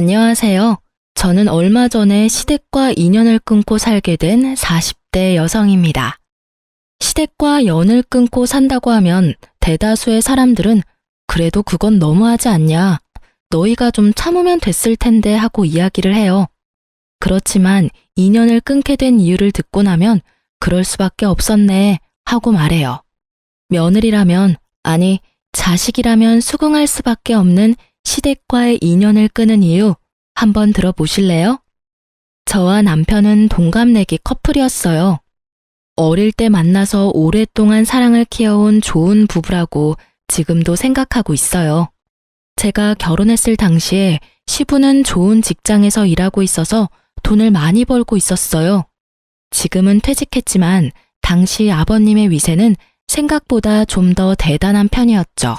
안녕하세요. 저는 얼마 전에 시댁과 인연을 끊고 살게 된 40대 여성입니다. 시댁과 연을 끊고 산다고 하면 대다수의 사람들은 그래도 그건 너무하지 않냐, 너희가 좀 참으면 됐을 텐데 하고 이야기를 해요. 그렇지만 인연을 끊게 된 이유를 듣고 나면 그럴 수밖에 없었네 하고 말해요. 며느리라면, 아니 자식이라면 수긍할 수밖에 없는 시댁과의 인연을 끊은 이유 한번 들어보실래요? 저와 남편은 동갑내기 커플이었어요. 어릴 때 만나서 오랫동안 사랑을 키워온 좋은 부부라고 지금도 생각하고 있어요. 제가 결혼했을 당시에 시부는 좋은 직장에서 일하고 있어서 돈을 많이 벌고 있었어요. 지금은 퇴직했지만 당시 아버님의 위세는 생각보다 좀 더 대단한 편이었죠.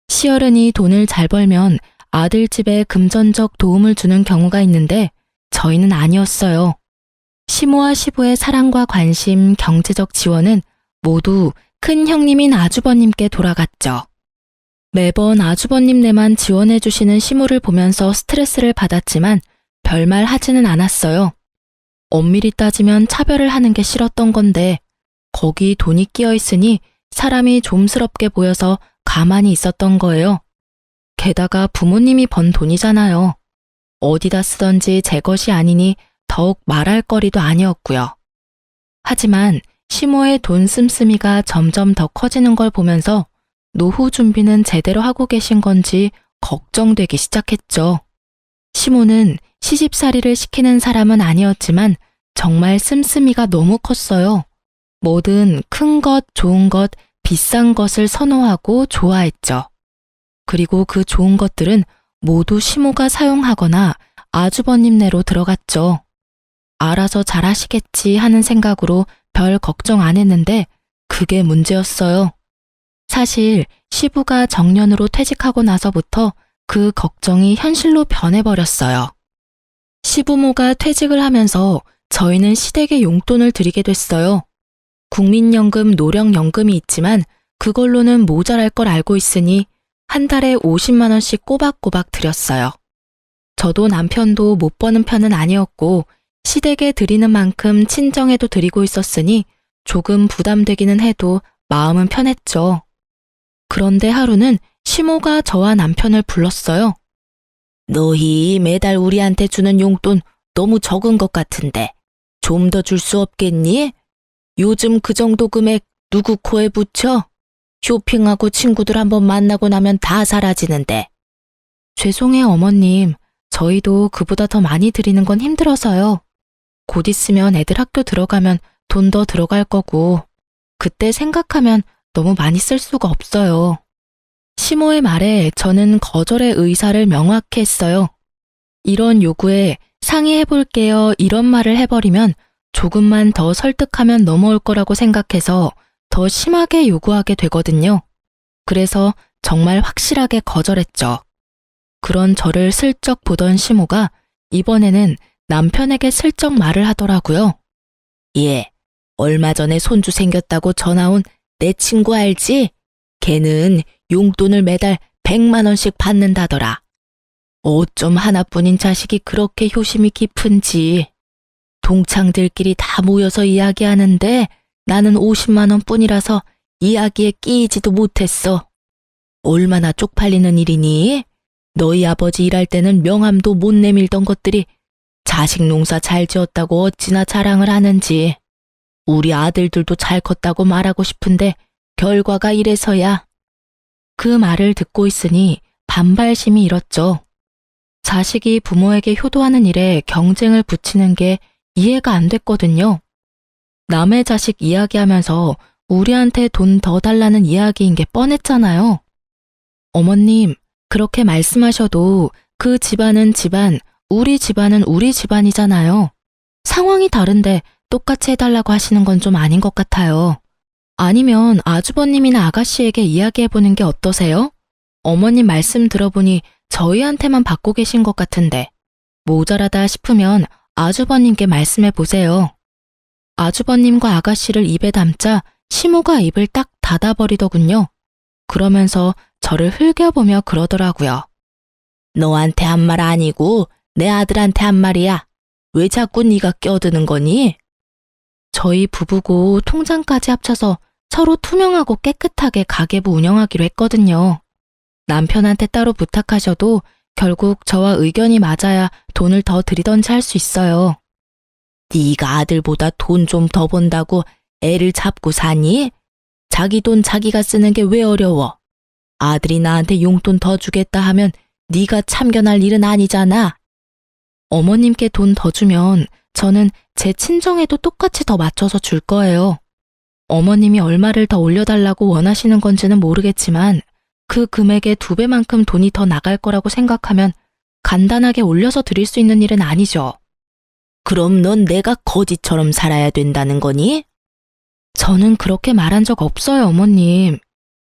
시어른이 돈을 잘 벌면 아들 집에 금전적 도움을 주는 경우가 있는데 저희는 아니었어요. 시모와 시부의 사랑과 관심, 경제적 지원은 모두 큰 형님인 아주버님께 돌아갔죠. 매번 아주버님네만 지원해 주시는 시모를 보면서 스트레스를 받았지만 별말 하지는 않았어요. 엄밀히 따지면 차별을 하는 게 싫었던 건데 거기 돈이 끼어 있으니 사람이 좀스럽게 보여서 가만히 있었던 거예요. 게다가 부모님이 번 돈이잖아요. 어디다 쓰던지 제 것이 아니니 더욱 말할 거리도 아니었고요. 하지만 시모의 돈 씀씀이가 점점 더 커지는 걸 보면서 노후 준비는 제대로 하고 계신 건지 걱정되기 시작했죠. 시모는 시집살이를 시키는 사람은 아니었지만 정말 씀씀이가 너무 컸어요. 뭐든 큰 것, 좋은 것, 비싼 것을 선호하고 좋아했죠. 그리고 그 좋은 것들은 모두 시모가 사용하거나 아주버님네로 들어갔죠. 알아서 잘하시겠지 하는 생각으로 별 걱정 안 했는데 그게 문제였어요. 사실 시부가 정년으로 퇴직하고 나서부터 그 걱정이 현실로 변해버렸어요. 시부모가 퇴직을 하면서 저희는 시댁에 용돈을 드리게 됐어요. 국민연금, 노령연금이 있지만 그걸로는 모자랄 걸 알고 있으니 한 달에 50만 원씩 꼬박꼬박 드렸어요. 저도 남편도 못 버는 편은 아니었고 시댁에 드리는 만큼 친정에도 드리고 있었으니 조금 부담되기는 해도 마음은 편했죠. 그런데 하루는 시모가 저와 남편을 불렀어요. 너희 매달 우리한테 주는 용돈 너무 적은 것 같은데 좀 더 줄 수 없겠니? 요즘 그 정도 금액 누구 코에 붙여? 쇼핑하고 친구들 한번 만나고 나면 다 사라지는데. 죄송해요, 어머님. 저희도 그보다 더 많이 드리는 건 힘들어서요. 곧 있으면 애들 학교 들어가면 돈 더 들어갈 거고 그때 생각하면 너무 많이 쓸 수가 없어요. 시모의 말에 저는 거절의 의사를 명확히 했어요. 이런 요구에 상의해볼게요 이런 말을 해버리면 조금만 더 설득하면 넘어올 거라고 생각해서 더 심하게 요구하게 되거든요. 그래서 정말 확실하게 거절했죠. 그런 저를 슬쩍 보던 시모가 이번에는 남편에게 슬쩍 말을 하더라고요. 얘, 얼마 전에 손주 생겼다고 전화 온 내 친구 알지? 걔는 용돈을 매달 100만 원씩 받는다더라. 어쩜 하나뿐인 자식이 그렇게 효심이 깊은지. 동창들끼리 다 모여서 이야기하는데 나는 50만 원뿐이라서 이야기에 끼이지도 못했어. 얼마나 쪽팔리는 일이니? 너희 아버지 일할 때는 명함도 못 내밀던 것들이 자식 농사 잘 지었다고 어찌나 자랑을 하는지. 우리 아들들도 잘 컸다고 말하고 싶은데 결과가 이래서야. 그 말을 듣고 있으니 반발심이 일었죠. 자식이 부모에게 효도하는 일에 경쟁을 붙이는 게 이해가 안 됐거든요. 남의 자식 이야기하면서 우리한테 돈 더 달라는 이야기인 게 뻔했잖아요. 어머님, 그렇게 말씀하셔도 그 집안은 집안, 우리 집안은 우리 집안이잖아요. 상황이 다른데 똑같이 해달라고 하시는 건 좀 아닌 것 같아요. 아니면 아주버님이나 아가씨에게 이야기해보는 게 어떠세요? 어머님 말씀 들어보니 저희한테만 받고 계신 것 같은데 모자라다 싶으면 아주버님께 말씀해보세요. 아주버님과 아가씨를 입에 담자 시모가 입을 딱 닫아버리더군요. 그러면서 저를 흘겨보며 그러더라고요. 너한테 한 말 아니고 내 아들한테 한 말이야. 왜 자꾸 네가 껴드는 거니? 저희 부부고 통장까지 합쳐서 서로 투명하고 깨끗하게 가계부 운영하기로 했거든요. 남편한테 따로 부탁하셔도 결국 저와 의견이 맞아야 돈을 더 드리던지 할 수 있어요. 네가 아들보다 돈 좀 더 번다고 애를 잡고 사니? 자기 돈 자기가 쓰는 게 왜 어려워? 아들이 나한테 용돈 더 주겠다 하면 네가 참견할 일은 아니잖아. 어머님께 돈 더 주면 저는 제 친정에도 똑같이 더 맞춰서 줄 거예요. 어머님이 얼마를 더 올려달라고 원하시는 건지는 모르겠지만 그 금액의 2배만큼 돈이 더 나갈 거라고 생각하면 간단하게 올려서 드릴 수 있는 일은 아니죠. 그럼 넌 내가 거지처럼 살아야 된다는 거니? 저는 그렇게 말한 적 없어요, 어머님.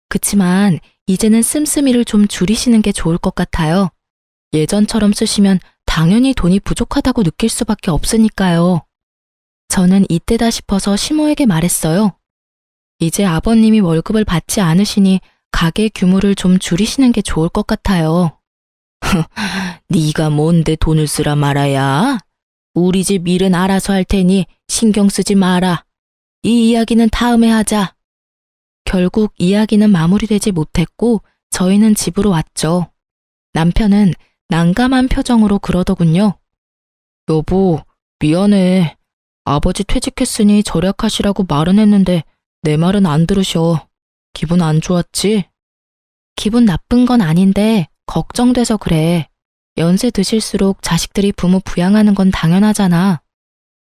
그치만 이제는 씀씀이를 좀 줄이시는 게 좋을 것 같아요. 예전처럼 쓰시면 당연히 돈이 부족하다고 느낄 수밖에 없으니까요. 저는 이때다 싶어서 시모에게 말했어요. 이제 아버님이 월급을 받지 않으시니 가게 규모를 좀 줄이시는 게 좋을 것 같아요. 네가 뭔데 돈을 쓰라 말아야? 우리 집 일은 알아서 할 테니 신경 쓰지 마라. 이 이야기는 다음에 하자. 결국 이야기는 마무리되지 못했고 저희는 집으로 왔죠. 남편은 난감한 표정으로 그러더군요. 여보, 미안해. 아버지 퇴직했으니 절약하시라고 말은 했는데 내 말은 안 들으셔. 기분 안 좋았지? 기분 나쁜 건 아닌데 걱정돼서 그래. 연세 드실수록 자식들이 부모 부양하는 건 당연하잖아.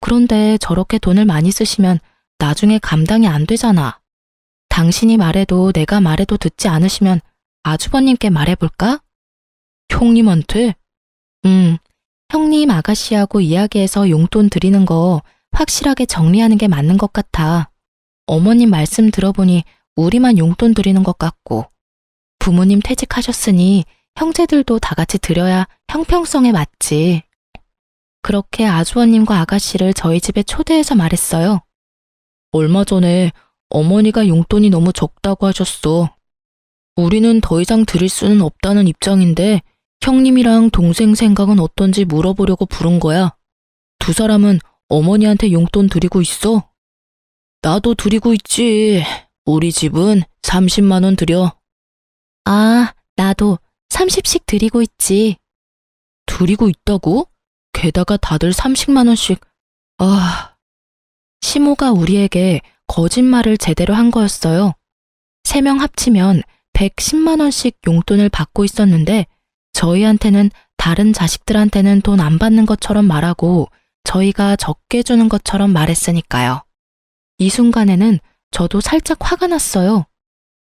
그런데 저렇게 돈을 많이 쓰시면 나중에 감당이 안 되잖아. 당신이 말해도 내가 말해도 듣지 않으시면 아주버님께 말해볼까? 형님한테? 형님 아가씨하고 이야기해서 용돈 드리는 거 확실하게 정리하는 게 맞는 것 같아. 어머님 말씀 들어보니 우리만 용돈 드리는 것 같고 부모님 퇴직하셨으니 형제들도 다 같이 드려야 형평성에 맞지. 그렇게 아주버님과 아가씨를 저희 집에 초대해서 말했어요. 얼마 전에 어머니가 용돈이 너무 적다고 하셨어. 우리는 더 이상 드릴 수는 없다는 입장인데 형님이랑 동생 생각은 어떤지 물어보려고 부른 거야. 두 사람은 어머니한테 용돈 드리고 있어? 나도 드리고 있지. 우리 집은 30만 원 드려. 아, 나도 30씩 드리고 있지. 드리고 있다고? 게다가 다들 30만 원씩. 아, 시모가 우리에게 거짓말을 제대로 한 거였어요. 3명 합치면 110만 원씩 용돈을 받고 있었는데 저희한테는 다른 자식들한테는 돈 안 받는 것처럼 말하고 저희가 적게 주는 것처럼 말했으니까요. 이 순간에는 저도 살짝 화가 났어요.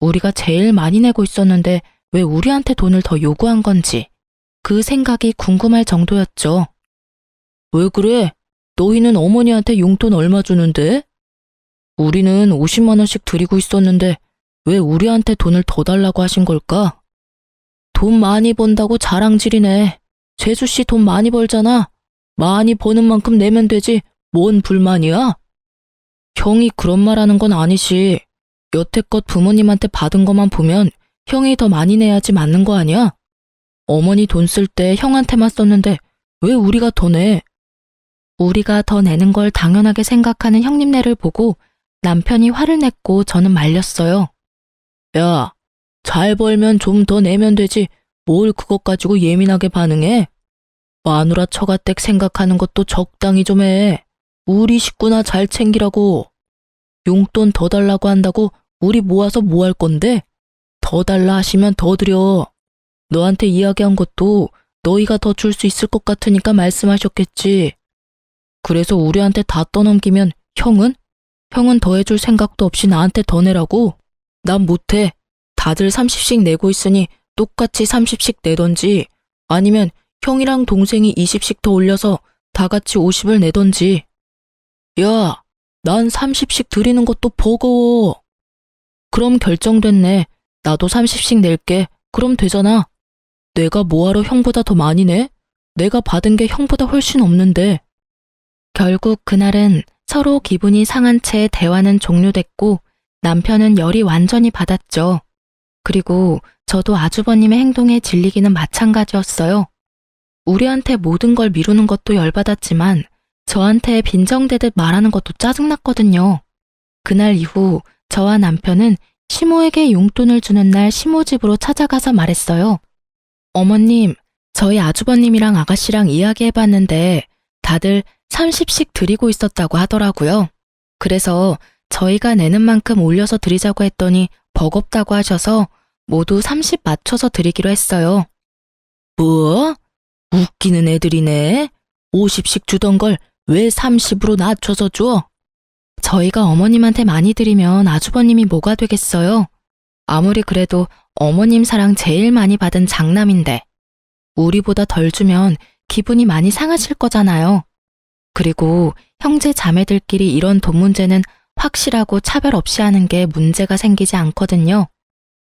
우리가 제일 많이 내고 있었는데 왜 우리한테 돈을 더 요구한 건지 그 생각이 궁금할 정도였죠. 왜 그래? 너희는 어머니한테 용돈 얼마 주는데? 우리는 50만 원씩 드리고 있었는데 왜 우리한테 돈을 더 달라고 하신 걸까? 돈 많이 번다고 자랑질이네. 재수씨 돈 많이 벌잖아. 많이 버는 만큼 내면 되지. 뭔 불만이야? 형이 그런 말 하는 건 아니시. 여태껏 부모님한테 받은 것만 보면 형이 더 많이 내야지 맞는 거 아니야? 어머니 돈 쓸 때 형한테만 썼는데 왜 우리가 더 내? 우리가 더 내는 걸 당연하게 생각하는 형님네를 보고 남편이 화를 냈고 저는 말렸어요. 야, 잘 벌면 좀 더 내면 되지. 뭘 그것 가지고 예민하게 반응해? 마누라 처가댁 생각하는 것도 적당히 좀 해. 우리 식구나 잘 챙기라고. 용돈 더 달라고 한다고 우리 모아서 뭐 할 건데? 더 달라 하시면 더 드려. 너한테 이야기한 것도 너희가 더 줄 수 있을 것 같으니까 말씀하셨겠지. 그래서 우리한테 다 떠넘기면 형은? 형은 더 해줄 생각도 없이 나한테 더 내라고? 난 못해. 다들 30씩 내고 있으니 똑같이 30씩 내던지 아니면 형이랑 동생이 20씩 더 올려서 다 같이 50을 내던지. 야, 난 30씩 드리는 것도 버거워. 그럼 결정됐네. 나도 30씩 낼게. 그럼 되잖아. 내가 뭐하러 형보다 더 많이 내? 내가 받은 게 형보다 훨씬 없는데. 결국 그날은 서로 기분이 상한 채 대화는 종료됐고 남편은 열이 완전히 받았죠. 그리고 저도 아주버님의 행동에 질리기는 마찬가지였어요. 우리한테 모든 걸 미루는 것도 열받았지만 저한테 빈정대듯 말하는 것도 짜증났거든요. 그날 이후 저와 남편은 시모에게 용돈을 주는 날 시모 집으로 찾아가서 말했어요. 어머님, 저희 아주버님이랑 아가씨랑 이야기해봤는데 다들 30씩 드리고 있었다고 하더라고요. 그래서 저희가 내는 만큼 올려서 드리자고 했더니 버겁다고 하셔서 모두 30 맞춰서 드리기로 했어요. 뭐? 웃기는 애들이네. 50씩 주던 걸 왜 30으로 낮춰서 줘? 저희가 어머님한테 많이 드리면 아주버님이 뭐가 되겠어요? 아무리 그래도 어머님 사랑 제일 많이 받은 장남인데 우리보다 덜 주면 기분이 많이 상하실 거잖아요. 그리고 형제 자매들끼리 이런 돈 문제는 확실하고 차별 없이 하는 게 문제가 생기지 않거든요.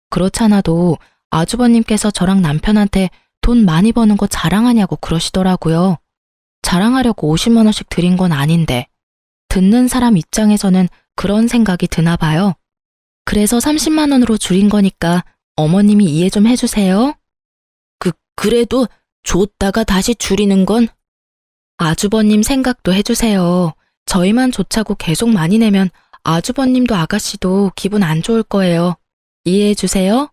그렇잖아도 아주버님께서 저랑 남편한테 돈 많이 버는 거 자랑하냐고 그러시더라고요. 자랑하려고 50만 원씩 드린 건 아닌데 듣는 사람 입장에서는 그런 생각이 드나 봐요. 그래서 30만 원으로 줄인 거니까 어머님이 이해 좀 해주세요. 그래도 줬다가 다시 줄이는 건? 아주버님 생각도 해주세요. 저희만 좋자고 계속 많이 내면 아주버님도 아가씨도 기분 안 좋을 거예요. 이해해주세요.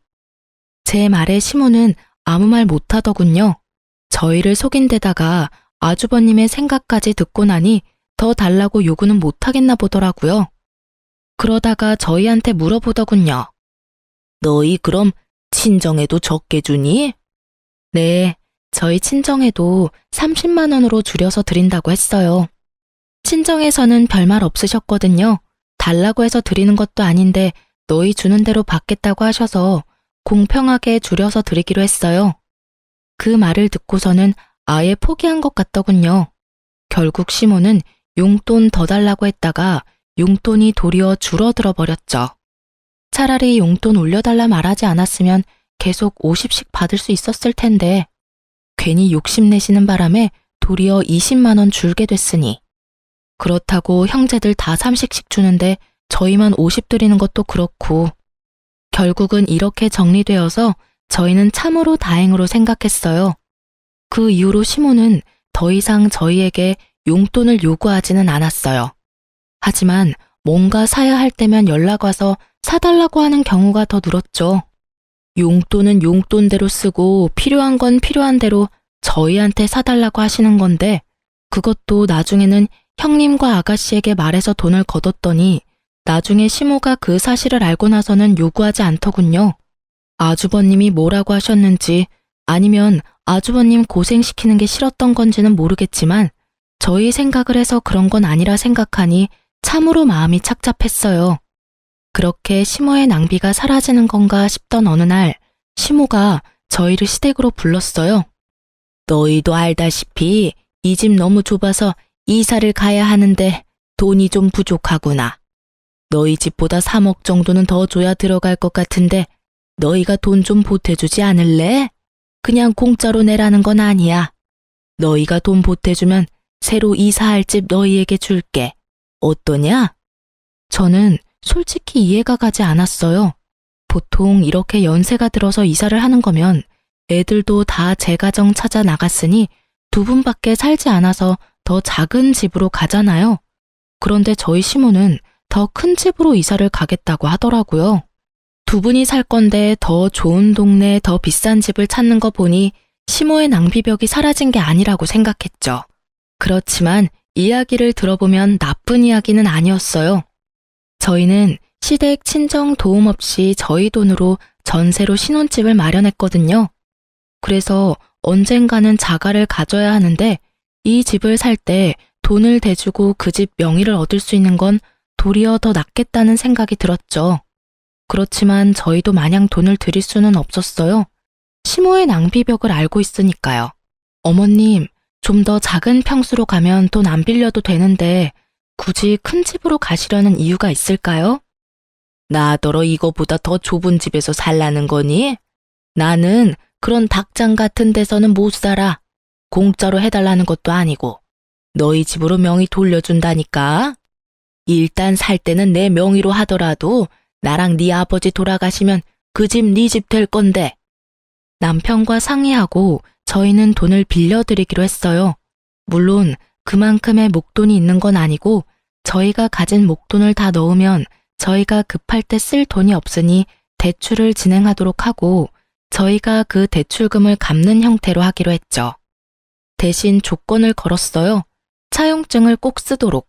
제 말에 시모는 아무 말 못하더군요. 저희를 속인 데다가 아주버님의 생각까지 듣고 나니 더 달라고 요구는 못하겠나 보더라고요. 그러다가 저희한테 물어보더군요. 너희 그럼 친정에도 적게 주니? 네, 저희 친정에도 30만 원으로 줄여서 드린다고 했어요. 친정에서는 별말 없으셨거든요. 달라고 해서 드리는 것도 아닌데 너희 주는 대로 받겠다고 하셔서 공평하게 줄여서 드리기로 했어요. 그 말을 듣고서는 아예 포기한 것 같더군요. 결국 시모는 용돈 더 달라고 했다가 용돈이 도리어 줄어들어 버렸죠. 차라리 용돈 올려달라 말하지 않았으면 계속 50씩 받을 수 있었을 텐데 괜히 욕심내시는 바람에 도리어 20만 원 줄게 됐으니 그렇다고 형제들 다 30씩 주는데 저희만 50 드리는 것도 그렇고 결국은 이렇게 정리되어서 저희는 참으로 다행으로 생각했어요. 그 이후로 시모는 더 이상 저희에게 용돈을 요구하지는 않았어요. 하지만 뭔가 사야 할 때면 연락 와서 사달라고 하는 경우가 더 늘었죠. 용돈은 용돈대로 쓰고 필요한 건 필요한 대로 저희한테 사달라고 하시는 건데 그것도 나중에는 형님과 아가씨에게 말해서 돈을 거뒀더니 나중에 시모가 그 사실을 알고 나서는 요구하지 않더군요. 아주버님이 뭐라고 하셨는지 아니면 아주버님 고생시키는 게 싫었던 건지는 모르겠지만 저희 생각을 해서 그런 건 아니라 생각하니 참으로 마음이 착잡했어요. 그렇게 시모의 낭비가 사라지는 건가 싶던 어느 날 시모가 저희를 시댁으로 불렀어요. 너희도 알다시피 이 집 너무 좁아서 이사를 가야 하는데 돈이 좀 부족하구나. 너희 집보다 3억 정도는 더 줘야 들어갈 것 같은데 너희가 돈 좀 보태주지 않을래? 그냥 공짜로 내라는 건 아니야. 너희가 돈 보태주면 새로 이사할 집 너희에게 줄게. 어떠냐? 저는 솔직히 이해가 가지 않았어요. 보통 이렇게 연세가 들어서 이사를 하는 거면 애들도 다 제 가정 찾아 나갔으니 두 분밖에 살지 않아서 더 작은 집으로 가잖아요. 그런데 저희 시모는 더 큰 집으로 이사를 가겠다고 하더라고요. 두 분이 살 건데 더 좋은 동네, 더 비싼 집을 찾는 거 보니 시모의 낭비벽이 사라진 게 아니라고 생각했죠. 그렇지만 이야기를 들어보면 나쁜 이야기는 아니었어요. 저희는 시댁 친정 도움 없이 저희 돈으로 전세로 신혼집을 마련했거든요. 그래서 언젠가는 자가를 가져야 하는데 이 집을 살 때 돈을 대주고 그 집 명의를 얻을 수 있는 건 도리어 더 낫겠다는 생각이 들었죠. 그렇지만 저희도 마냥 돈을 드릴 수는 없었어요. 시모의 낭비벽을 알고 있으니까요. 어머님, 좀 더 작은 평수로 가면 돈 안 빌려도 되는데 굳이 큰 집으로 가시려는 이유가 있을까요? 나더러 이거보다 더 좁은 집에서 살라는 거니? 나는 그런 닭장 같은 데서는 못 살아. 공짜로 해달라는 것도 아니고 너희 집으로 명의 돌려준다니까. 일단 살 때는 내 명의로 하더라도 나랑 네 아버지 돌아가시면 그 집 네 집 될 건데. 남편과 상의하고 저희는 돈을 빌려드리기로 했어요. 물론 그만큼의 목돈이 있는 건 아니고 저희가 가진 목돈을 다 넣으면 저희가 급할 때 쓸 돈이 없으니 대출을 진행하도록 하고 저희가 그 대출금을 갚는 형태로 하기로 했죠. 대신 조건을 걸었어요. 차용증을 꼭 쓰도록.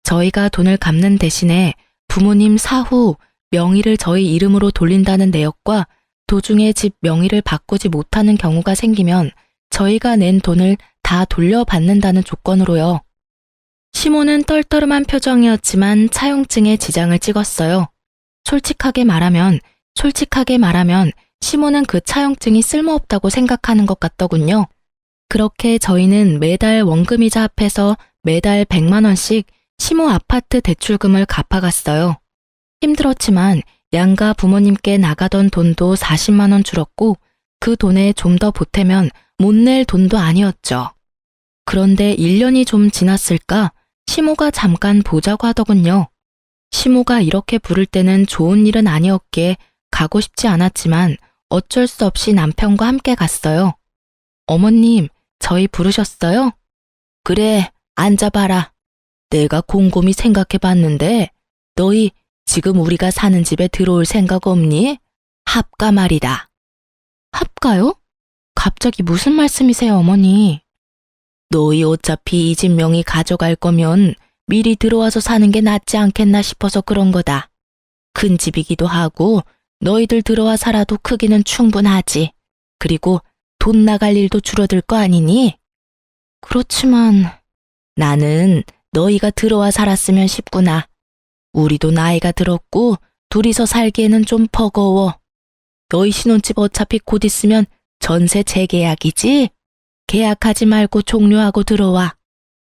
저희가 돈을 갚는 대신에 부모님 사후 명의를 저희 이름으로 돌린다는 내역과 도중에 집 명의를 바꾸지 못하는 경우가 생기면 저희가 낸 돈을 다 돌려받는다는 조건으로요. 시모는 떨떠름한 표정이었지만 차용증에 지장을 찍었어요. 솔직하게 말하면 시모는 그 차용증이 쓸모없다고 생각하는 것 같더군요. 그렇게 저희는 매달 원금이자 합해서 매달 100만 원씩 시모 아파트 대출금을 갚아갔어요. 힘들었지만 양가 부모님께 나가던 돈도 40만 원 줄었고 그 돈에 좀 더 보태면 못 낼 돈도 아니었죠. 그런데 1년이 좀 지났을까 시모가 잠깐 보자고 하더군요. 시모가 이렇게 부를 때는 좋은 일은 아니었기에 가고 싶지 않았지만 어쩔 수 없이 남편과 함께 갔어요. 어머님, 저희 부르셨어요? 그래, 앉아봐라. 내가 곰곰이 생각해봤는데 너희 지금 우리가 사는 집에 들어올 생각 없니? 합가 말이다. 합가요? 갑자기 무슨 말씀이세요, 어머니? 너희 어차피 이 집 명의 가져갈 거면 미리 들어와서 사는 게 낫지 않겠나 싶어서 그런 거다. 큰 집이기도 하고 너희들 들어와 살아도 크기는 충분하지. 그리고 돈 나갈 일도 줄어들 거 아니니? 그렇지만 나는 너희가 들어와 살았으면 싶구나. 우리도 나이가 들었고 둘이서 살기에는 좀 버거워. 너희 신혼집 어차피 곧 있으면 전세 재계약이지? 계약하지 말고 종료하고 들어와.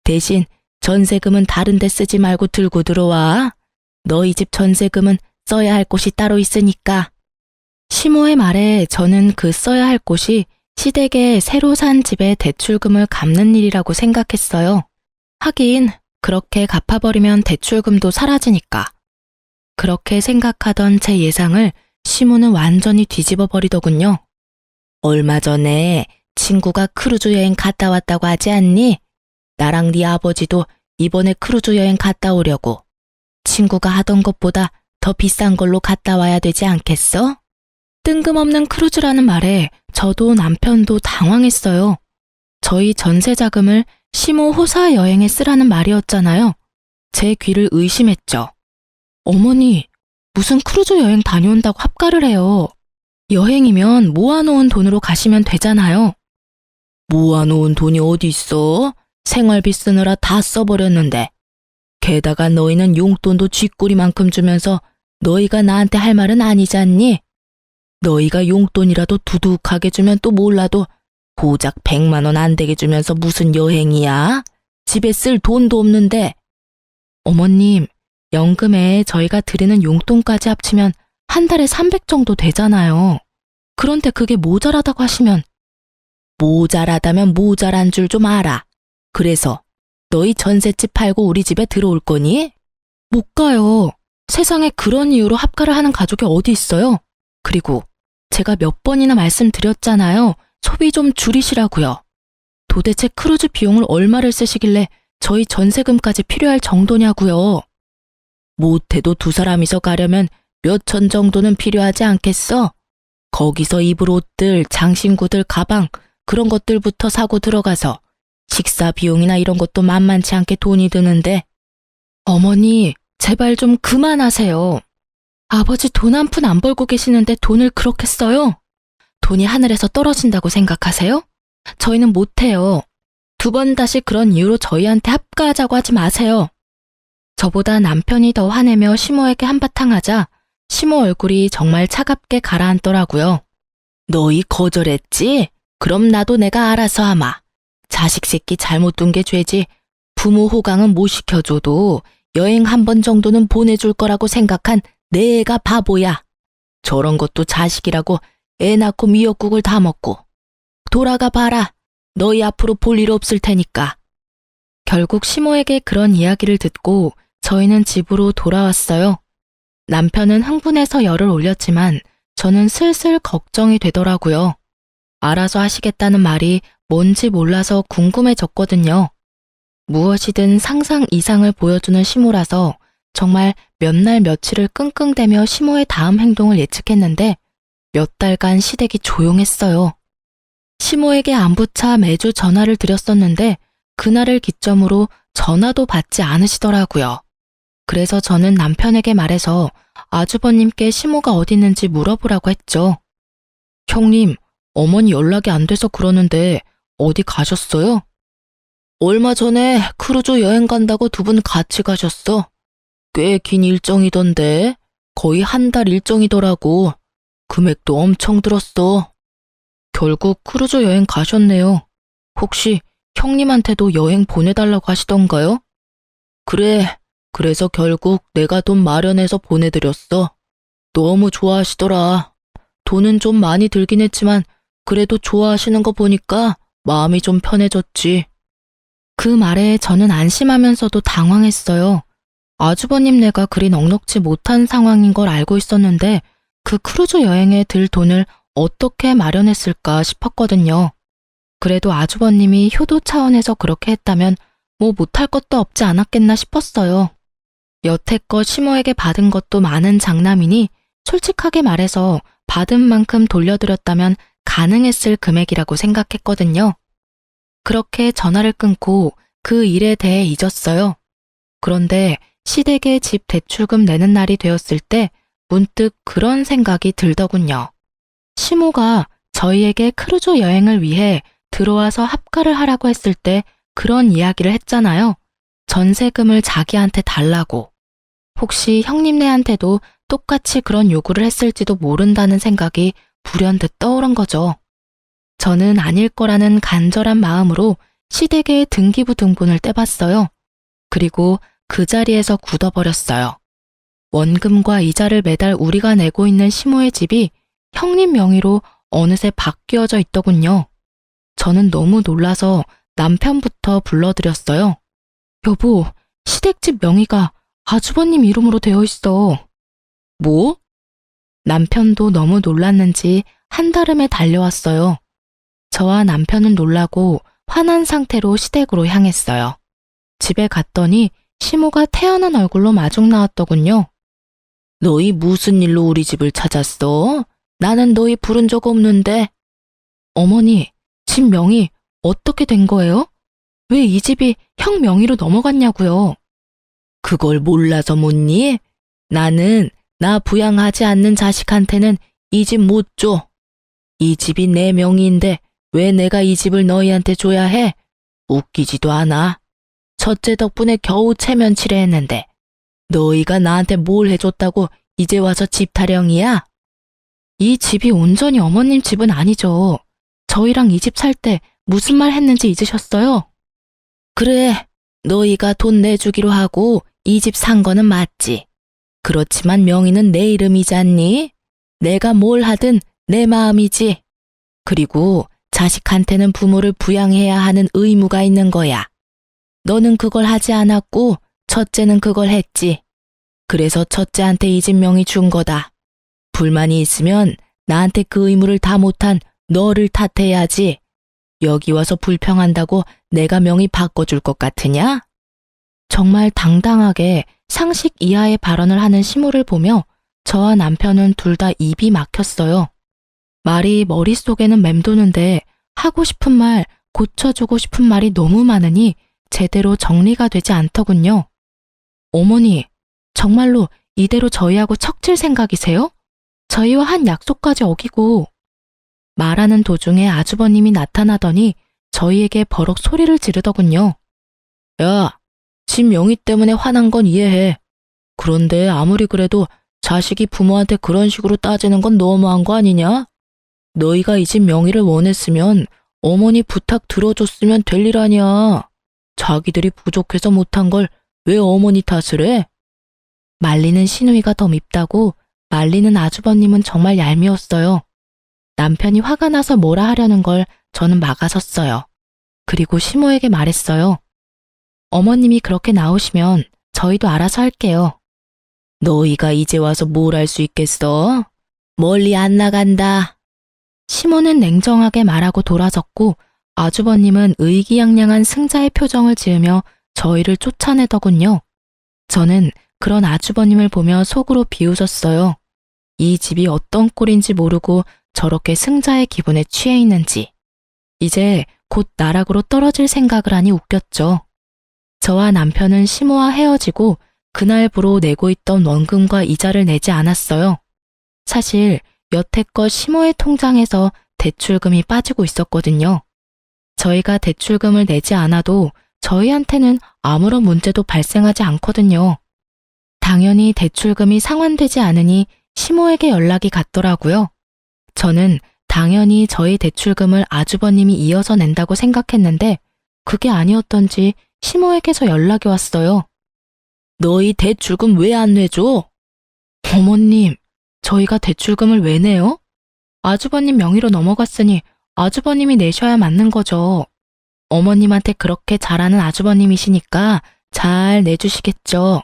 대신 전세금은 다른 데 쓰지 말고 들고 들어와. 너희 집 전세금은 써야 할 곳이 따로 있으니까. 시모의 말에 저는 그 써야 할 곳이 시댁에 새로 산 집의 대출금을 갚는 일이라고 생각했어요. 하긴 그렇게 갚아버리면 대출금도 사라지니까. 그렇게 생각하던 제 예상을 시모는 완전히 뒤집어 버리더군요. 얼마 전에 친구가 크루즈 여행 갔다 왔다고 하지 않니? 나랑 네 아버지도 이번에 크루즈 여행 갔다 오려고. 친구가 하던 것보다 더 비싼 걸로 갔다 와야 되지 않겠어? 뜬금없는 크루즈라는 말에 저도 남편도 당황했어요. 저희 전세 자금을 시모 호사 여행에 쓰라는 말이었잖아요. 제 귀를 의심했죠. 어머니, 무슨 크루즈 여행 다녀온다고 합가를 해요. 여행이면 모아놓은 돈으로 가시면 되잖아요. 모아놓은 돈이 어디 있어? 생활비 쓰느라 다 써버렸는데. 게다가 너희는 용돈도 쥐꼬리만큼 주면서 너희가 나한테 할 말은 아니잖니? 너희가 용돈이라도 두둑하게 주면 또 몰라도 고작 100만 원 안 되게 주면서 무슨 여행이야? 집에 쓸 돈도 없는데. 어머님, 연금에 저희가 드리는 용돈까지 합치면 한 달에 300 정도 되잖아요. 그런데 그게 모자라다고 하시면. 모자라다면 모자란 줄 좀 알아. 그래서 너희 전셋집 팔고 우리 집에 들어올 거니? 못 가요. 세상에 그런 이유로 합가를 하는 가족이 어디 있어요? 그리고 제가 몇 번이나 말씀드렸잖아요. 소비 좀 줄이시라고요. 도대체 크루즈 비용을 얼마를 쓰시길래 저희 전세금까지 필요할 정도냐고요. 못해도 두 사람이서 가려면 몇 천 정도는 필요하지 않겠어? 거기서 입을 옷들, 장신구들, 가방 그런 것들부터 사고 들어가서 식사 비용이나 이런 것도 만만치 않게 돈이 드는데. 어머니, 제발 좀 그만하세요. 아버지 돈 한 푼 안 벌고 계시는데 돈을 그렇게 써요? 돈이 하늘에서 떨어진다고 생각하세요? 저희는 못해요. 2번 다시 그런 이유로 저희한테 합가하자고 하지 마세요. 저보다 남편이 더 화내며 시모에게 한바탕 하자 시모 얼굴이 정말 차갑게 가라앉더라고요. 너희 거절했지? 그럼 나도 내가 알아서 하마. 자식 새끼 잘못 둔 게 죄지. 부모 호강은 못 시켜줘도 여행 한 번 정도는 보내줄 거라고 생각한 내 애가 바보야. 저런 것도 자식이라고 애 낳고 미역국을 다 먹고. 돌아가 봐라. 너희 앞으로 볼 일 없을 테니까. 결국 시모에게 그런 이야기를 듣고 저희는 집으로 돌아왔어요. 남편은 흥분해서 열을 올렸지만 저는 슬슬 걱정이 되더라고요. 알아서 하시겠다는 말이 뭔지 몰라서 궁금해졌거든요. 무엇이든 상상 이상을 보여주는 시모라서 정말 몇 날 며칠을 끙끙대며 시모의 다음 행동을 예측했는데 몇 달간 시댁이 조용했어요. 시모에게 안부차 매주 전화를 드렸었는데 그날을 기점으로 전화도 받지 않으시더라고요. 그래서 저는 남편에게 말해서 아주버님께 시모가 어디 있는지 물어보라고 했죠. 형님, 어머니 연락이 안 돼서 그러는데 어디 가셨어요? 얼마 전에 크루즈 여행 간다고 두 분 같이 가셨어. 꽤 긴 일정이던데 거의 한 달 일정이더라고. 금액도 엄청 들었어. 결국 크루즈 여행 가셨네요. 혹시 형님한테도 여행 보내달라고 하시던가요? 그래, 그래서 결국 내가 돈 마련해서 보내드렸어. 너무 좋아하시더라. 돈은 좀 많이 들긴 했지만 그래도 좋아하시는 거 보니까 마음이 좀 편해졌지. 그 말에 저는 안심하면서도 당황했어요. 아주버님네가 그리 넉넉지 못한 상황인 걸 알고 있었는데 그 크루즈 여행에 들 돈을 어떻게 마련했을까 싶었거든요. 그래도 아주버님이 효도 차원에서 그렇게 했다면 뭐 못할 것도 없지 않았겠나 싶었어요. 여태껏 시모에게 받은 것도 많은 장남이니 솔직하게 말해서 받은 만큼 돌려드렸다면 가능했을 금액이라고 생각했거든요. 그렇게 전화를 끊고 그 일에 대해 잊었어요. 그런데 시댁에 집 대출금 내는 날이 되었을 때 문득 그런 생각이 들더군요. 시모가 저희에게 크루즈 여행을 위해 들어와서 합가를 하라고 했을 때 그런 이야기를 했잖아요. 전세금을 자기한테 달라고. 혹시 형님네한테도 똑같이 그런 요구를 했을지도 모른다는 생각이 불현듯 떠오른 거죠. 저는 아닐 거라는 간절한 마음으로 시댁의 등기부 등본을 떼봤어요. 그리고 그 자리에서 굳어버렸어요. 원금과 이자를 매달 우리가 내고 있는 시모의 집이 형님 명의로 어느새 바뀌어져 있더군요. 저는 너무 놀라서 남편부터 불러드렸어요. 여보, 시댁집 명의가 아주버님 이름으로 되어 있어. 뭐? 남편도 너무 놀랐는지 한달음에 달려왔어요. 저와 남편은 놀라고 화난 상태로 시댁으로 향했어요. 집에 갔더니 시모가 태연한 얼굴로 마중 나왔더군요. 너희 무슨 일로 우리 집을 찾았어? 나는 너희 부른 적 없는데. 어머니, 집 명의 어떻게 된 거예요? 왜 이 집이 형 명의로 넘어갔냐고요? 그걸 몰라서 묻니? 나는 나 부양하지 않는 자식한테는 이 집 못 줘. 이 집이 내 명의인데 왜 내가 이 집을 너희한테 줘야 해? 웃기지도 않아. 첫째 덕분에 겨우 체면치레 했는데 너희가 나한테 뭘 해줬다고 이제 와서 집 타령이야? 이 집이 온전히 어머님 집은 아니죠. 저희랑 이 집 살 때 무슨 말 했는지 잊으셨어요? 그래, 너희가 돈 내주기로 하고 이 집 산 거는 맞지. 그렇지만 명의는 내 이름이잖니? 내가 뭘 하든 내 마음이지. 그리고 자식한테는 부모를 부양해야 하는 의무가 있는 거야. 너는 그걸 하지 않았고 첫째는 그걸 했지. 그래서 첫째한테 이 집 명의 준 거다. 불만이 있으면 나한테 그 의무를 다 못한 너를 탓해야지. 여기 와서 불평한다고 내가 명의 바꿔줄 것 같으냐? 정말 당당하게 상식 이하의 발언을 하는 시모를 보며 저와 남편은 둘 다 입이 막혔어요. 말이 머릿속에는 맴도는데 하고 싶은 말, 고쳐주고 싶은 말이 너무 많으니 제대로 정리가 되지 않더군요. 어머니, 정말로 이대로 저희하고 척질 생각이세요? 저희와 한 약속까지 어기고. 말하는 도중에 아주버님이 나타나더니 저희에게 버럭 소리를 지르더군요. 야, 집 명의 때문에 화난 건 이해해. 그런데 아무리 그래도 자식이 부모한테 그런 식으로 따지는 건 너무한 거 아니냐? 너희가 이 집 명의를 원했으면 어머니 부탁 들어줬으면 될 일 아니야. 자기들이 부족해서 못한 걸 왜 어머니 탓을 해? 말리는 시누이가 더 밉다고 말리는 아주버님은 정말 얄미웠어요. 남편이 화가 나서 뭐라 하려는 걸 저는 막아섰어요. 그리고 시모에게 말했어요. 어머님이 그렇게 나오시면 저희도 알아서 할게요. 너희가 이제 와서 뭘 할 수 있겠어? 멀리 안 나간다. 시모는 냉정하게 말하고 돌아섰고 아주버님은 의기양양한 승자의 표정을 지으며 저희를 쫓아내더군요. 저는 그런 아주버님을 보며 속으로 비웃었어요. 이 집이 어떤 꼴인지 모르고 저렇게 승자의 기분에 취해 있는지. 이제 곧 나락으로 떨어질 생각을 하니 웃겼죠. 저와 남편은 시모와 헤어지고 그날부로 내고 있던 원금과 이자를 내지 않았어요. 사실 여태껏 시모의 통장에서 대출금이 빠지고 있었거든요. 저희가 대출금을 내지 않아도 저희한테는 아무런 문제도 발생하지 않거든요. 당연히 대출금이 상환되지 않으니 시모에게 연락이 갔더라고요. 저는 당연히 저희 대출금을 아주버님이 이어서 낸다고 생각했는데 그게 아니었던지 시모에게서 연락이 왔어요. 너희 대출금 왜 안 내줘? 어머님, 저희가 대출금을 왜 내요? 아주버님 명의로 넘어갔으니 아주버님이 내셔야 맞는 거죠. 어머님한테 그렇게 잘하는 아주버님이시니까 잘 내주시겠죠.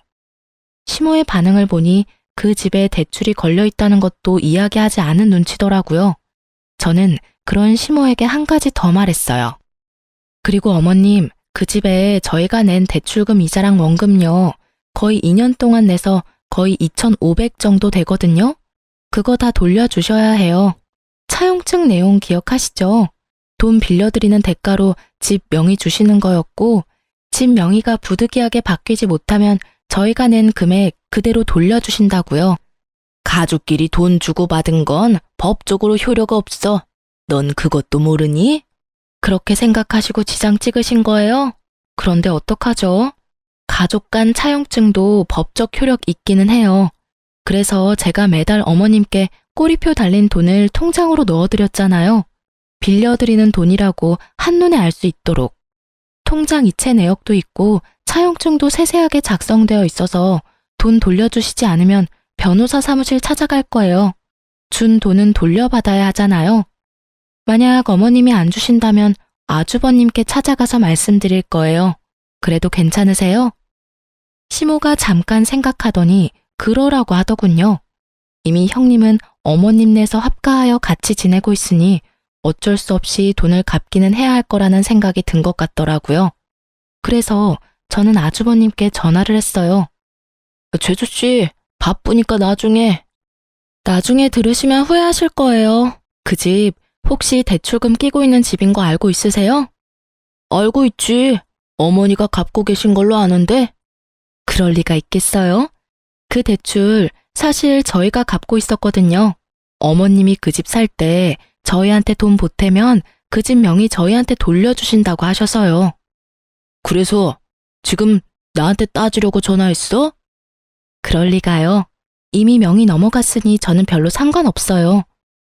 시모의 반응을 보니 그 집에 대출이 걸려 있다는 것도 이야기하지 않은 눈치더라고요. 저는 그런 시모에게 한 가지 더 말했어요. 그리고 어머님, 그 집에 저희가 낸 대출금 이자랑 원금요. 거의 2년 동안 내서 거의 2,500 정도 되거든요. 그거 다 돌려주셔야 해요. 차용증 내용 기억하시죠? 돈 빌려드리는 대가로 집 명의 주시는 거였고 집 명의가 부득이하게 바뀌지 못하면 저희가 낸 금액 그대로 돌려주신다고요. 가족끼리 돈 주고받은 건 법적으로 효력가 없어. 넌 그것도 모르니? 그렇게 생각하시고 지장 찍으신 거예요? 그런데 어떡하죠? 가족 간 차용증도 법적 효력 있기는 해요. 그래서 제가 매달 어머님께 꼬리표 달린 돈을 통장으로 넣어드렸잖아요. 빌려드리는 돈이라고 한눈에 알 수 있도록. 통장 이체 내역도 있고 차용증도 세세하게 작성되어 있어서 돈 돌려주시지 않으면 변호사 사무실 찾아갈 거예요. 준 돈은 돌려받아야 하잖아요. 만약 어머님이 안 주신다면 아주버님께 찾아가서 말씀드릴 거예요. 그래도 괜찮으세요? 시모가 잠깐 생각하더니 그러라고 하더군요. 이미 형님은 어머님 내서 합가하여 같이 지내고 있으니 어쩔 수 없이 돈을 갚기는 해야 할 거라는 생각이 든 것 같더라고요. 그래서 저는 아주버님께 전화를 했어요. 제주씨, 바쁘니까 나중에 들으시면 후회하실 거예요. 그 집 혹시 대출금 끼고 있는 집인 거 알고 있으세요? 알고 있지. 어머니가 갚고 계신 걸로 아는데. 그럴 리가 있겠어요? 그 대출 사실 저희가 갚고 있었거든요. 어머님이 그 집 살 때 저희한테 돈 보태면 그 집 명의 저희한테 돌려주신다고 하셔서요. 그래서 지금 나한테 따지려고 전화했어? 그럴 리가요. 이미 명의 넘어갔으니 저는 별로 상관없어요.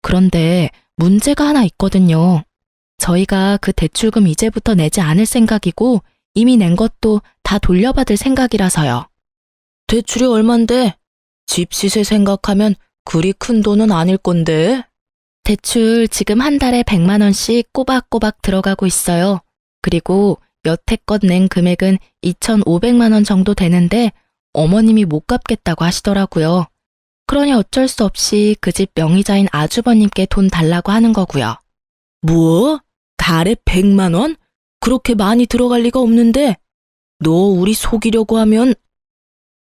그런데 문제가 하나 있거든요. 저희가 그 대출금 이제부터 내지 않을 생각이고 이미 낸 것도 다 돌려받을 생각이라서요. 대출이 얼만데? 집 시세 생각하면 그리 큰 돈은 아닐 건데. 대출 지금 한 달에 100만 원씩 꼬박꼬박 들어가고 있어요. 그리고 여태껏 낸 금액은 2,500만 원 정도 되는데 어머님이 못 갚겠다고 하시더라고요. 그러니 어쩔 수 없이 그 집 명의자인 아주버님께 돈 달라고 하는 거고요. 뭐? 달에 100만 원? 그렇게 많이 들어갈 리가 없는데. 너 우리 속이려고 하면.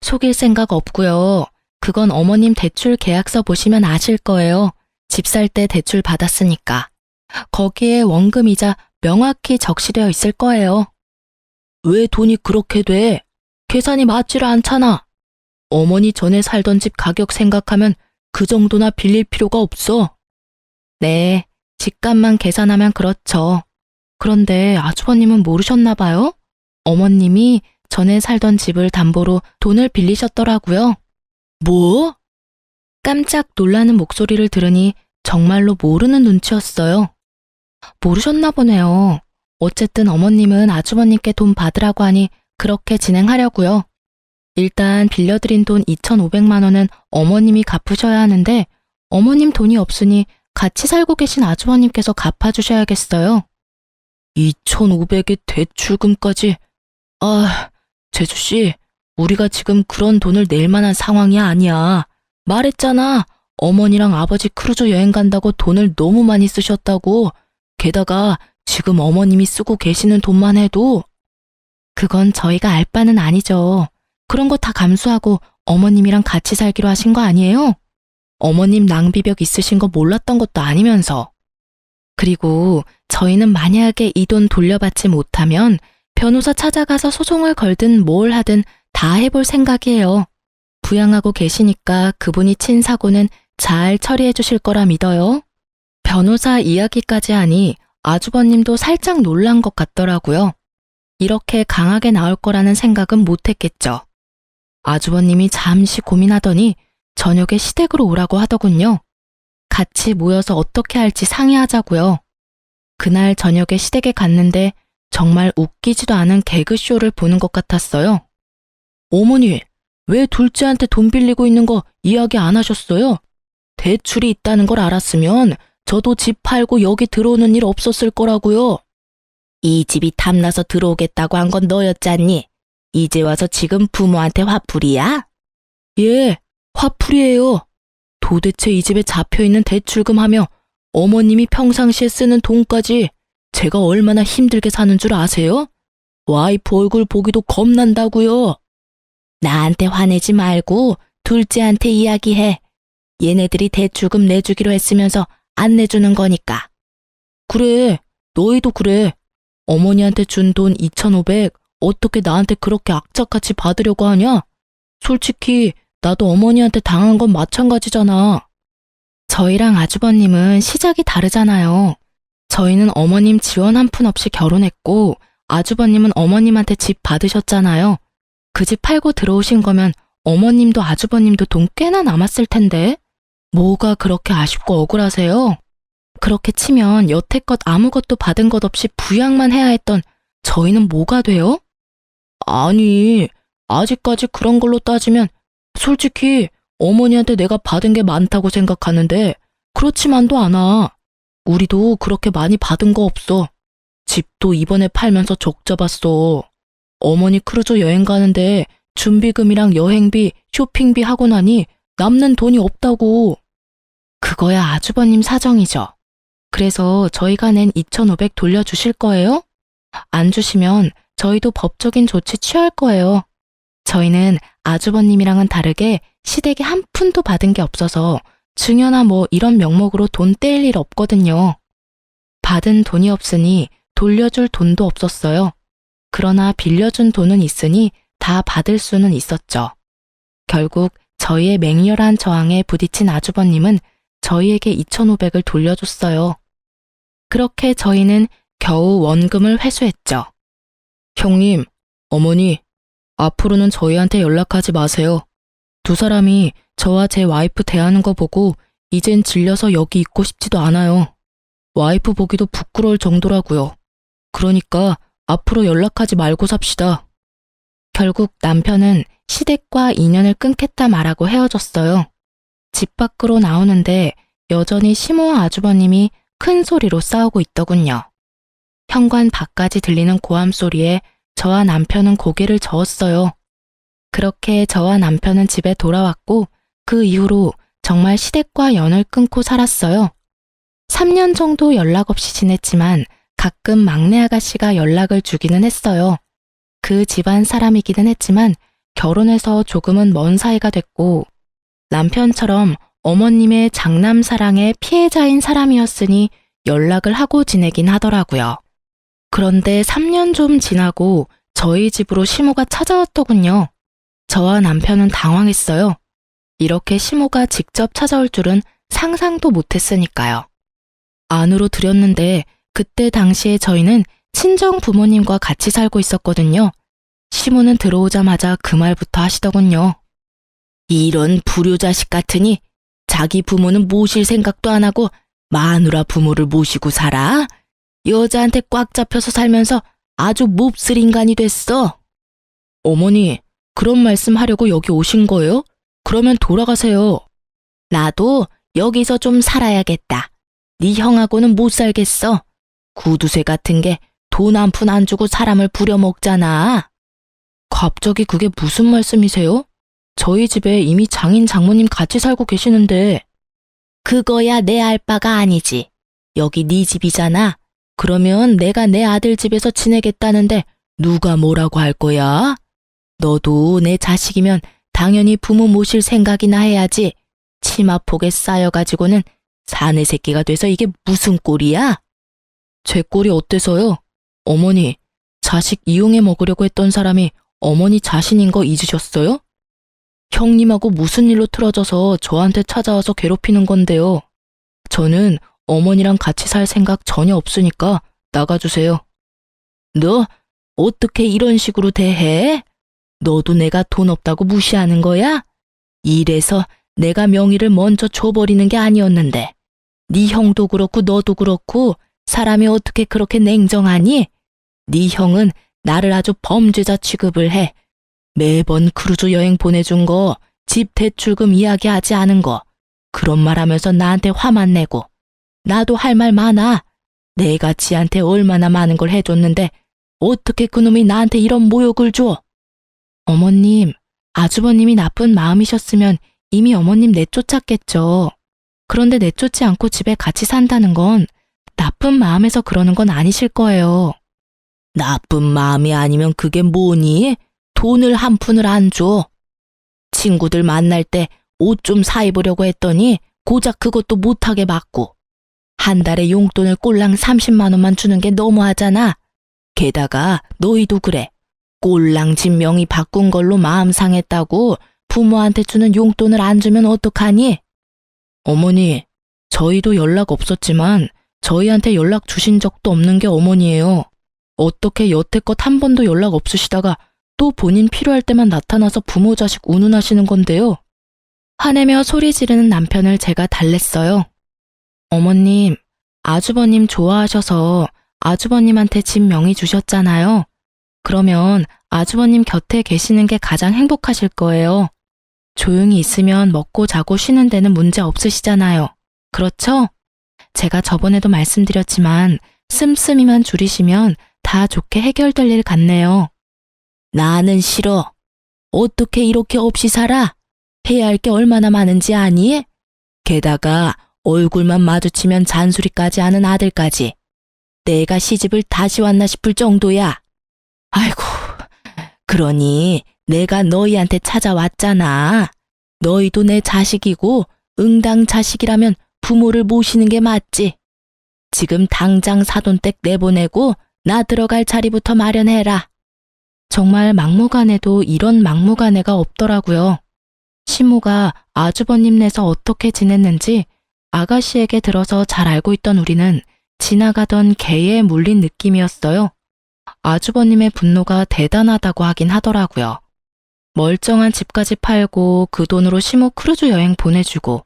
속일 생각 없고요. 그건 어머님 대출 계약서 보시면 아실 거예요. 집 살 때 대출 받았으니까. 거기에 원금이자 명확히 적시되어 있을 거예요. 왜 돈이 그렇게 돼? 계산이 맞지를 않잖아. 어머니 전에 살던 집 가격 생각하면 그 정도나 빌릴 필요가 없어. 네, 집값만 계산하면 그렇죠. 그런데 아주버님은 모르셨나 봐요? 어머님이 전에 살던 집을 담보로 돈을 빌리셨더라고요. 뭐? 깜짝 놀라는 목소리를 들으니 정말로 모르는 눈치였어요. 모르셨나 보네요. 어쨌든 어머님은 아주버님께 돈 받으라고 하니 그렇게 진행하려고요. 일단 빌려드린 돈 2,500만 원은 어머님이 갚으셔야 하는데 어머님 돈이 없으니 같이 살고 계신 아주버님께서 갚아주셔야겠어요. 2,500의 대출금까지. 아, 제주씨, 우리가 지금 그런 돈을 낼 만한 상황이 아니야. 말했잖아. 어머니랑 아버지 크루즈 여행 간다고 돈을 너무 많이 쓰셨다고. 게다가 지금 어머님이 쓰고 계시는 돈만 해도. 그건 저희가 알 바는 아니죠. 그런 거 다 감수하고 어머님이랑 같이 살기로 하신 거 아니에요? 어머님 낭비벽 있으신 거 몰랐던 것도 아니면서. 그리고 저희는 만약에 이 돈 돌려받지 못하면 변호사 찾아가서 소송을 걸든 뭘 하든 다 해볼 생각이에요. 부양하고 계시니까 그분이 친 사고는 잘 처리해 주실 거라 믿어요. 변호사 이야기까지 하니 아주버님도 살짝 놀란 것 같더라고요. 이렇게 강하게 나올 거라는 생각은 못했겠죠. 아주버님이 잠시 고민하더니 저녁에 시댁으로 오라고 하더군요. 같이 모여서 어떻게 할지 상의하자고요. 그날 저녁에 시댁에 갔는데 정말 웃기지도 않은 개그쇼를 보는 것 같았어요. 어머니, 왜 둘째한테 돈 빌리고 있는 거 이야기 안 하셨어요? 대출이 있다는 걸 알았으면 저도 집 팔고 여기 들어오는 일 없었을 거라고요. 이 집이 탐나서 들어오겠다고 한 건 너였잖니? 이제 와서 지금 부모한테 화풀이야? 예, 화풀이에요. 도대체 이 집에 잡혀있는 대출금 하며 어머님이 평상시에 쓰는 돈까지 제가 얼마나 힘들게 사는 줄 아세요? 와이프 얼굴 보기도 겁난다고요. 나한테 화내지 말고 둘째한테 이야기해. 얘네들이 대출금 내주기로 했으면서 안 내주는 거니까. 그래, 너희도 그래. 어머니한테 준 돈 2,500 어떻게 나한테 그렇게 악착같이 받으려고 하냐? 솔직히 나도 어머니한테 당한 건 마찬가지잖아. 저희랑 아주버님은 시작이 다르잖아요. 저희는 어머님 지원 한 푼 없이 결혼했고 아주버님은 어머님한테 집 받으셨잖아요. 그 집 팔고 들어오신 거면 어머님도 아주버님도 돈 꽤나 남았을 텐데 뭐가 그렇게 아쉽고 억울하세요? 그렇게 치면 여태껏 아무것도 받은 것 없이 부양만 해야 했던 저희는 뭐가 돼요? 아니, 아직까지 그런 걸로 따지면 솔직히 어머니한테 내가 받은 게 많다고 생각하는데 그렇지만도 않아. 우리도 그렇게 많이 받은 거 없어. 집도 이번에 팔면서 적자 봤어. 어머니 크루즈 여행 가는데 준비금이랑 여행비, 쇼핑비 하고 나니 남는 돈이 없다고. 그거야 아주버님 사정이죠. 그래서 저희가 낸 2,500 돌려주실 거예요? 안 주시면 저희도 법적인 조치 취할 거예요. 저희는 아주버님이랑은 다르게 시댁에 한 푼도 받은 게 없어서 증여나 뭐 이런 명목으로 돈 떼일 일 없거든요. 받은 돈이 없으니 돌려줄 돈도 없었어요. 그러나 빌려준 돈은 있으니 다 받을 수는 있었죠. 결국 저희의 맹렬한 저항에 부딪힌 아주버님은 저희에게 2,500을 돌려줬어요. 그렇게 저희는 겨우 원금을 회수했죠. 형님, 어머니, 앞으로는 저희한테 연락하지 마세요. 두 사람이 저와 제 와이프 대하는 거 보고 이젠 질려서 여기 있고 싶지도 않아요. 와이프 보기도 부끄러울 정도라고요. 그러니까 앞으로 연락하지 말고 삽시다. 결국 남편은 시댁과 인연을 끊겠다 말하고 헤어졌어요. 집 밖으로 나오는데 여전히 시모와 아주버님이 큰 소리로 싸우고 있더군요. 현관 밖까지 들리는 고함 소리에 저와 남편은 고개를 저었어요. 그렇게 저와 남편은 집에 돌아왔고 그 이후로 정말 시댁과 연을 끊고 살았어요. 3년 정도 연락 없이 지냈지만 가끔 막내 아가씨가 연락을 주기는 했어요. 그 집안 사람이기는 했지만 결혼해서 조금은 먼 사이가 됐고 남편처럼 어머님의 장남 사랑의 피해자인 사람이었으니 연락을 하고 지내긴 하더라고요. 그런데 3년 좀 지나고 저희 집으로 시모가 찾아왔더군요. 저와 남편은 당황했어요. 이렇게 시모가 직접 찾아올 줄은 상상도 못했으니까요. 안으로 들였는데 그때 당시에 저희는 친정 부모님과 같이 살고 있었거든요. 시모는 들어오자마자 그 말부터 하시더군요. 이런 불효자식 같으니 자기 부모는 모실 생각도 안 하고 마누라 부모를 모시고 살아? 여자한테 꽉 잡혀서 살면서 아주 몹쓸 인간이 됐어. 어머니, 그런 말씀 하려고 여기 오신 거예요? 그러면 돌아가세요. 나도 여기서 좀 살아야겠다. 네 형하고는 못 살겠어. 구두쇠 같은 게 돈 한 푼 안 주고 사람을 부려먹잖아. 갑자기 그게 무슨 말씀이세요? 저희 집에 이미 장인 장모님 같이 살고 계시는데. 그거야 내 알 바가 아니지. 여기 네 집이잖아. 그러면 내가 내 아들 집에서 지내겠다는데 누가 뭐라고 할 거야? 너도 내 자식이면 당연히 부모 모실 생각이나 해야지. 치마폭에 쌓여가지고는 사내 새끼가 돼서 이게 무슨 꼴이야? 제 꼴이 어때서요? 어머니, 자식 이용해 먹으려고 했던 사람이 어머니 자신인 거 잊으셨어요? 형님하고 무슨 일로 틀어져서 저한테 찾아와서 괴롭히는 건데요. 저는 어머니랑 같이 살 생각 전혀 없으니까 나가주세요. 너 어떻게 이런 식으로 대해? 너도 내가 돈 없다고 무시하는 거야? 이래서 내가 명의를 먼저 줘버리는 게 아니었는데 네 형도 그렇고 너도 그렇고 사람이 어떻게 그렇게 냉정하니? 네 형은 나를 아주 범죄자 취급을 해. 매번 크루즈 여행 보내준 거, 집 대출금 이야기하지 않은 거, 그런 말 하면서 나한테 화만 내고. 나도 할 말 많아. 내가 지한테 얼마나 많은 걸 해줬는데 어떻게 그놈이 나한테 이런 모욕을 줘? 어머님, 아주버님이 나쁜 마음이셨으면 이미 어머님 내쫓았겠죠. 그런데 내쫓지 않고 집에 같이 산다는 건 나쁜 마음에서 그러는 건 아니실 거예요. 나쁜 마음이 아니면 그게 뭐니? 돈을 한 푼을 안 줘. 친구들 만날 때 옷 좀 사입으려고 했더니 고작 그것도 못하게 맞고. 한 달에 용돈을 꼴랑 30만 원만 주는 게 너무하잖아. 게다가 너희도 그래. 꼴랑 집 명의 바꾼 걸로 마음 상했다고 부모한테 주는 용돈을 안 주면 어떡하니? 어머니, 저희도 연락 없었지만 저희한테 연락 주신 적도 없는 게 어머니예요. 어떻게 여태껏 한 번도 연락 없으시다가 또 본인 필요할 때만 나타나서 부모 자식 운운하시는 건데요. 화내며 소리 지르는 남편을 제가 달랬어요. 어머님, 아주버님 좋아하셔서 아주버님한테 집 명의 주셨잖아요. 그러면 아주버님 곁에 계시는 게 가장 행복하실 거예요. 조용히 있으면 먹고 자고 쉬는 데는 문제 없으시잖아요. 그렇죠? 제가 저번에도 말씀드렸지만 씀씀이만 줄이시면 다 좋게 해결될 일 같네요. 나는 싫어. 어떻게 이렇게 없이 살아? 해야 할 게 얼마나 많은지 아니? 게다가 얼굴만 마주치면 잔소리까지 하는 아들까지. 내가 시집을 다시 왔나 싶을 정도야. 아이고, 그러니 내가 너희한테 찾아왔잖아. 너희도 내 자식이고 응당 자식이라면 부모를 모시는 게 맞지. 지금 당장 사돈댁 내보내고 나 들어갈 자리부터 마련해라. 정말 막무가내도 이런 막무가내가 없더라고요. 시모가 아주버님네서 어떻게 지냈는지 아가씨에게 들어서 잘 알고 있던 우리는 지나가던 개에 물린 느낌이었어요. 아주버님의 분노가 대단하다고 하긴 하더라고요. 멀쩡한 집까지 팔고 그 돈으로 시모 크루즈 여행 보내주고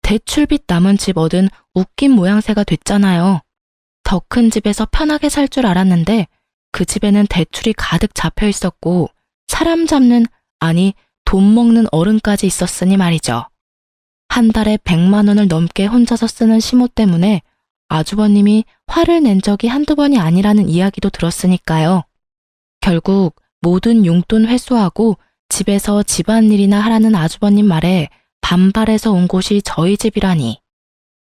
대출빚 남은 집 얻은 웃긴 모양새가 됐잖아요. 더 큰 집에서 편하게 살 줄 알았는데 그 집에는 대출이 가득 잡혀 있었고 사람 잡는, 아니 돈 먹는 어른까지 있었으니 말이죠. 한 달에 100만 원을 넘게 혼자서 쓰는 시모 때문에 아주버님이 화를 낸 적이 한두 번이 아니라는 이야기도 들었으니까요. 결국 모든 용돈 회수하고 집에서 집안일이나 하라는 아주버님 말에 반발해서 온 곳이 저희 집이라니.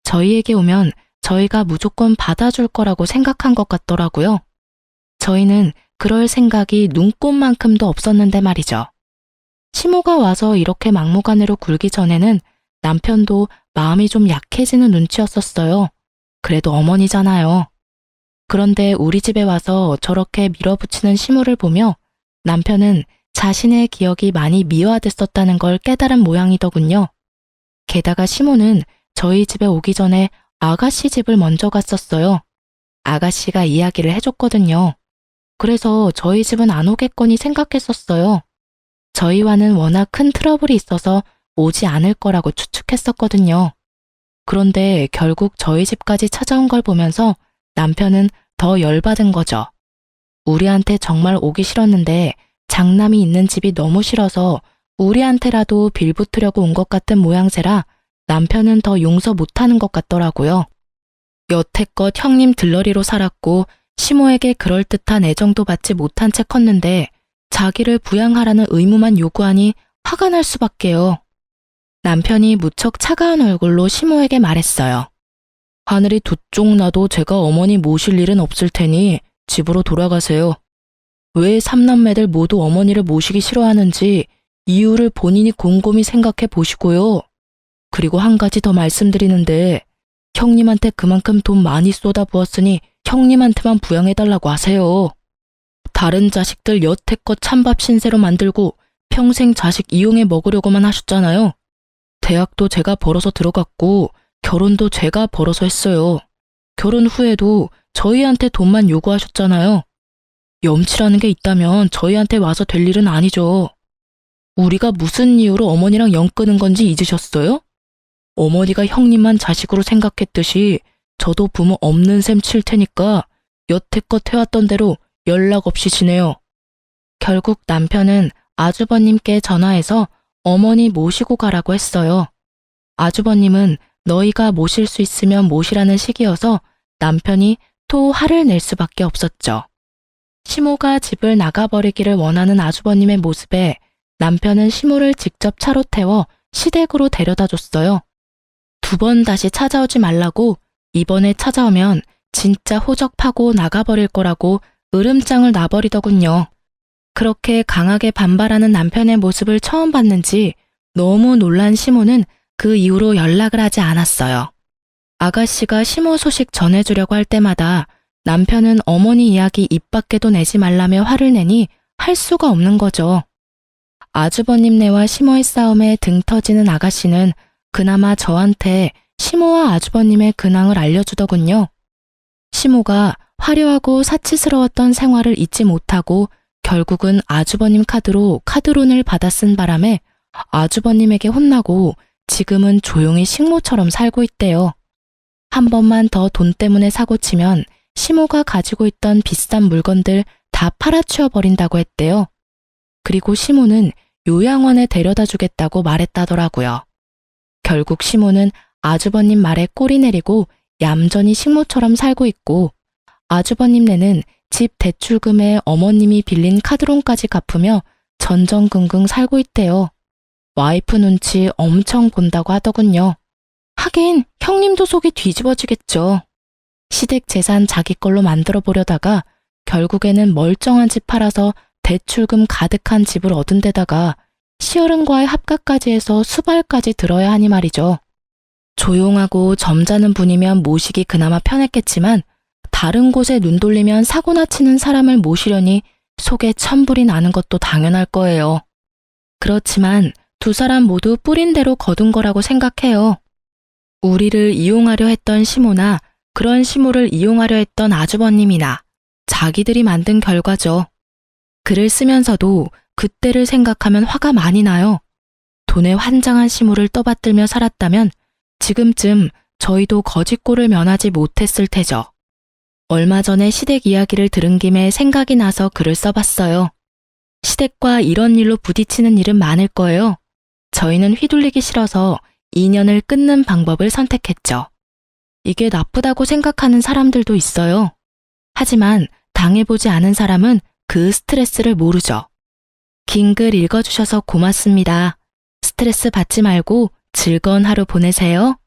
저희에게 오면 저희가 무조건 받아줄 거라고 생각한 것 같더라고요. 저희는 그럴 생각이 눈꼽만큼도 없었는데 말이죠. 시모가 와서 이렇게 막무가내로 굴기 전에는 남편도 마음이 좀 약해지는 눈치였었어요. 그래도 어머니잖아요. 그런데 우리 집에 와서 저렇게 밀어붙이는 시모를 보며 남편은 자신의 기억이 많이 미화됐었다는 걸 깨달은 모양이더군요. 게다가 시모는 저희 집에 오기 전에 아가씨 집을 먼저 갔었어요. 아가씨가 이야기를 해줬거든요. 그래서 저희 집은 안 오겠거니 생각했었어요. 저희와는 워낙 큰 트러블이 있어서 오지 않을 거라고 추측했었거든요. 그런데 결국 저희 집까지 찾아온 걸 보면서 남편은 더 열받은 거죠. 우리한테 정말 오기 싫었는데 장남이 있는 집이 너무 싫어서 우리한테라도 빌붙으려고 온 것 같은 모양새라 남편은 더 용서 못하는 것 같더라고요. 여태껏 형님 들러리로 살았고 시모에게 그럴듯한 애정도 받지 못한 채 컸는데 자기를 부양하라는 의무만 요구하니 화가 날 수밖에요. 남편이 무척 차가운 얼굴로 시모에게 말했어요. 하늘이 두 쪽 나도 제가 어머니 모실 일은 없을 테니 집으로 돌아가세요. 왜 삼남매들 모두 어머니를 모시기 싫어하는지 이유를 본인이 곰곰이 생각해 보시고요. 그리고 한 가지 더 말씀드리는데 형님한테 그만큼 돈 많이 쏟아부었으니 형님한테만 부양해달라고 하세요. 다른 자식들 여태껏 찬밥 신세로 만들고 평생 자식 이용해 먹으려고만 하셨잖아요. 대학도 제가 벌어서 들어갔고 결혼도 제가 벌어서 했어요. 결혼 후에도 저희한테 돈만 요구하셨잖아요. 염치라는 게 있다면 저희한테 와서 될 일은 아니죠. 우리가 무슨 이유로 어머니랑 연 끊은 건지 잊으셨어요? 어머니가 형님만 자식으로 생각했듯이 저도 부모 없는 셈 칠 테니까 여태껏 해왔던 대로 연락 없이 지내요. 결국 남편은 아주버님께 전화해서 어머니 모시고 가라고 했어요. 아주버님은 너희가 모실 수 있으면 모시라는 식이어서 남편이 또 화를 낼 수밖에 없었죠. 시모가 집을 나가버리기를 원하는 아주버님의 모습에 남편은 시모를 직접 차로 태워 시댁으로 데려다 줬어요. 2번 다시 찾아오지 말라고 이번에 찾아오면 진짜 호적 파고 나가버릴 거라고 으름장을 놔버리더군요. 그렇게 강하게 반발하는 남편의 모습을 처음 봤는지 너무 놀란 시모는 그 이후로 연락을 하지 않았어요. 아가씨가 시모 소식 전해주려고 할 때마다 남편은 어머니 이야기 입 밖에도 내지 말라며 화를 내니 할 수가 없는 거죠. 아주버님네와 시모의 싸움에 등 터지는 아가씨는 그나마 저한테 시모와 아주버님의 근황을 알려주더군요. 시모가 화려하고 사치스러웠던 생활을 잊지 못하고 결국은 아주버님 카드로 카드론을 받아 쓴 바람에 아주버님에게 혼나고 지금은 조용히 식모처럼 살고 있대요. 한 번만 더 돈 때문에 사고치면 시모가 가지고 있던 비싼 물건들 다 팔아치워 버린다고 했대요. 그리고 시모는 요양원에 데려다 주겠다고 말했다더라고요. 결국 시모는 아주버님 말에 꼬리 내리고 얌전히 식모처럼 살고 있고 아주버님네는 집 대출금에 어머님이 빌린 카드론까지 갚으며 전전긍긍 살고 있대요. 와이프 눈치 엄청 본다고 하더군요. 하긴 형님도 속이 뒤집어지겠죠. 시댁 재산 자기 걸로 만들어 보려다가 결국에는 멀쩡한 집 팔아서 대출금 가득한 집을 얻은 데다가 시어른과의 합가까지 해서 수발까지 들어야 하니 말이죠. 조용하고 점잖은 분이면 모시기 그나마 편했겠지만 다른 곳에 눈 돌리면 사고나 치는 사람을 모시려니 속에 천불이 나는 것도 당연할 거예요. 그렇지만 2사람 모두 뿌린 대로 거둔 거라고 생각해요. 우리를 이용하려 했던 시모나 그런 시모를 이용하려 했던 아주버님이나 자기들이 만든 결과죠. 글을 쓰면서도 그때를 생각하면 화가 많이 나요. 돈에 환장한 시모를 떠받들며 살았다면 지금쯤 저희도 거짓골을 면하지 못했을 테죠. 얼마 전에 시댁 이야기를 들은 김에 생각이 나서 글을 써봤어요. 시댁과 이런 일로 부딪히는 일은 많을 거예요. 저희는 휘둘리기 싫어서 인연을 끊는 방법을 선택했죠. 이게 나쁘다고 생각하는 사람들도 있어요. 하지만 당해보지 않은 사람은 그 스트레스를 모르죠. 긴 글 읽어주셔서 고맙습니다. 스트레스 받지 말고 즐거운 하루 보내세요.